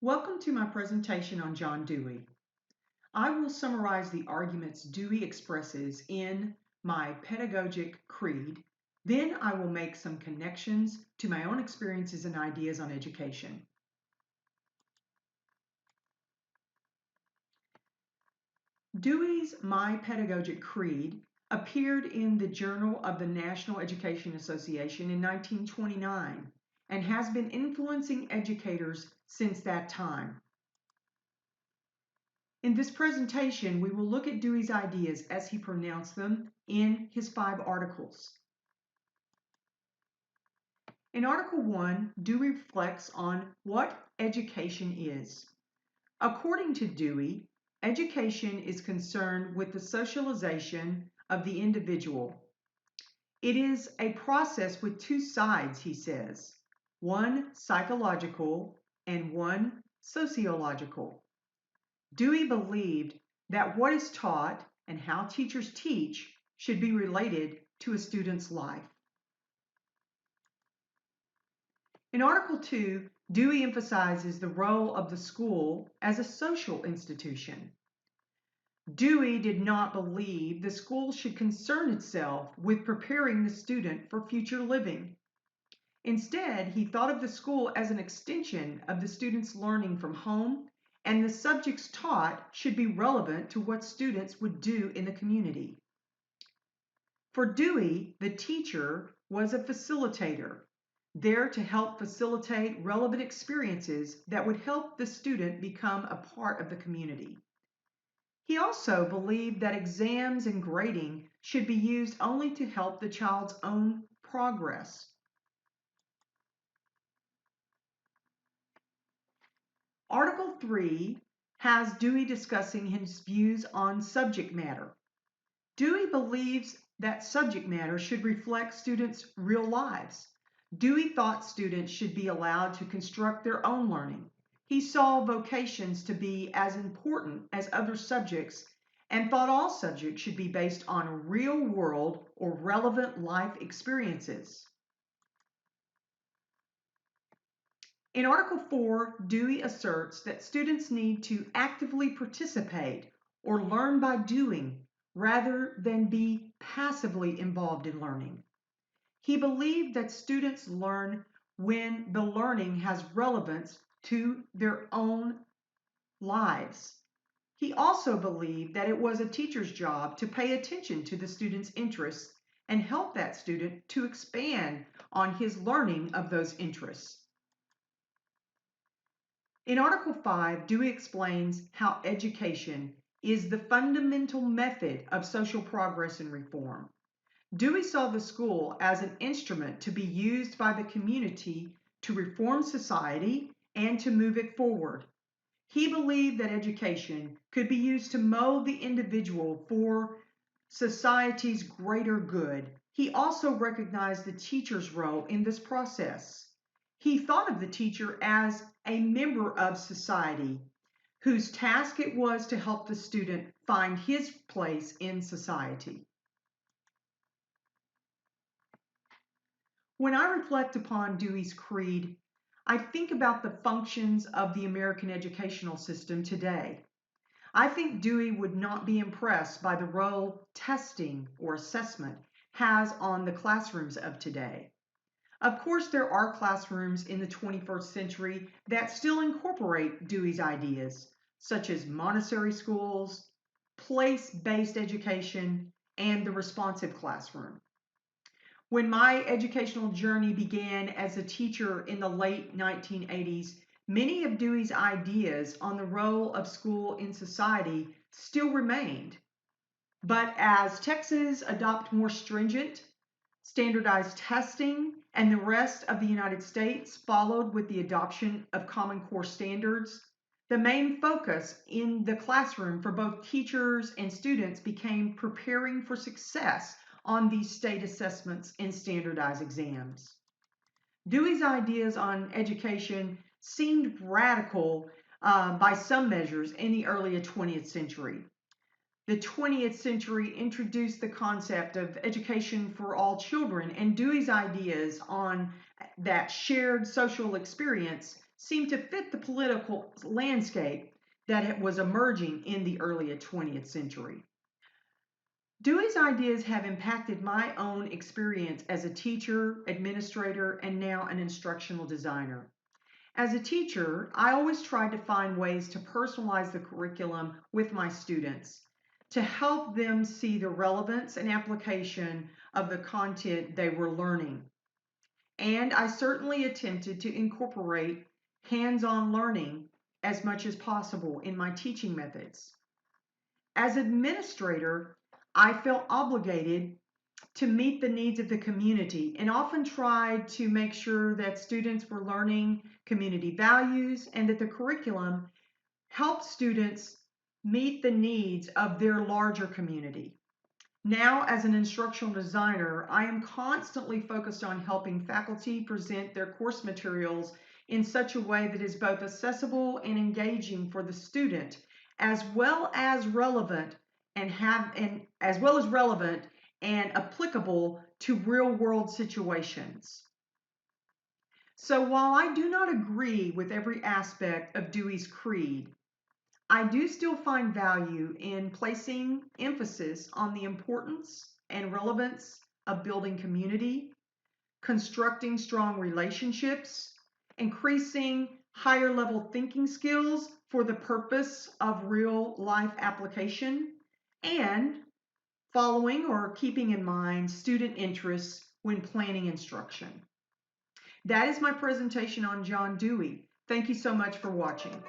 Welcome to my presentation on John Dewey. I will summarize the arguments Dewey expresses in my Pedagogic Creed. Then I will make some connections to my own experiences and ideas on education. Dewey's My Pedagogic Creed appeared in the Journal of the National Education Association in 1929 and has been influencing educators since that time. In this presentation, we will look at Dewey's ideas as he pronounced them in his 5 articles. In Article 1, Dewey reflects on what education is. According to Dewey, education is concerned with the socialization of the individual. It is a process with 2 sides, he says, one psychological and one sociological. Dewey believed that what is taught and how teachers teach should be related to a student's life. In Article 2, Dewey emphasizes the role of the school as a social institution. Dewey did not believe the school should concern itself with preparing the student for future living. Instead, he thought of the school as an extension of the student's learning from home, and the subjects taught should be relevant to what students would do in the community. For Dewey, the teacher was a facilitator, there to help facilitate relevant experiences that would help the student become a part of the community. He also believed that exams and grading should be used only to help the child's own progress. Article 3 has Dewey discussing his views on subject matter. Dewey believes that subject matter should reflect students' real lives. Dewey thought students should be allowed to construct their own learning. He saw vocations to be as important as other subjects and thought all subjects should be based on real-world or relevant life experiences. In Article 4, Dewey asserts that students need to actively participate or learn by doing rather than be passively involved in learning. He believed that students learn when the learning has relevance to their own lives. He also believed that it was a teacher's job to pay attention to the student's interests and help that student to expand on his learning of those interests. In Article 5, Dewey explains how education is the fundamental method of social progress and reform. Dewey saw the school as an instrument to be used by the community to reform society and to move it forward. He believed that education could be used to mold the individual for society's greater good. He also recognized the teacher's role in this process. He thought of the teacher as a member of society whose task it was to help the student find his place in society. When I reflect upon Dewey's Creed, I think about the functions of the American educational system today. I think Dewey would not be impressed by the role testing or assessment has on the classrooms of today. Of course, there are classrooms in the 21st century that still incorporate Dewey's ideas, such as Montessori schools, place-based education, and the responsive classroom. When my educational journey began as a teacher in the late 1980s, many of Dewey's ideas on the role of school in society still remained. But as Texas adopted more stringent, standardized testing, and the rest of the United States followed with the adoption of Common Core standards, the main focus in the classroom for both teachers and students became preparing for success on these state assessments and standardized exams. Dewey's ideas on education seemed radical by some measures in the early 20th century. The 20th century introduced the concept of education for all children, and Dewey's ideas on that shared social experience seemed to fit the political landscape that was emerging in the early 20th century. Dewey's ideas have impacted my own experience as a teacher, administrator, and now an instructional designer. As a teacher, I always tried to find ways to personalize the curriculum with my students to help them see the relevance and application of the content they were learning. And I certainly attempted to incorporate hands-on learning as much as possible in my teaching methods. As administrator, I felt obligated to meet the needs of the community and often tried to make sure that students were learning community values and that the curriculum helped students meet the needs of their larger community. Now, as an instructional designer, I am constantly focused on helping faculty present their course materials in such a way that is both accessible and engaging for the student, as well as relevant and applicable to real-world situations. So while I do not agree with every aspect of Dewey's Creed, I do still find value in placing emphasis on the importance and relevance of building community, constructing strong relationships, increasing higher level thinking skills for the purpose of real life application, and following or keeping in mind student interests when planning instruction. That is my presentation on John Dewey. Thank you so much for watching.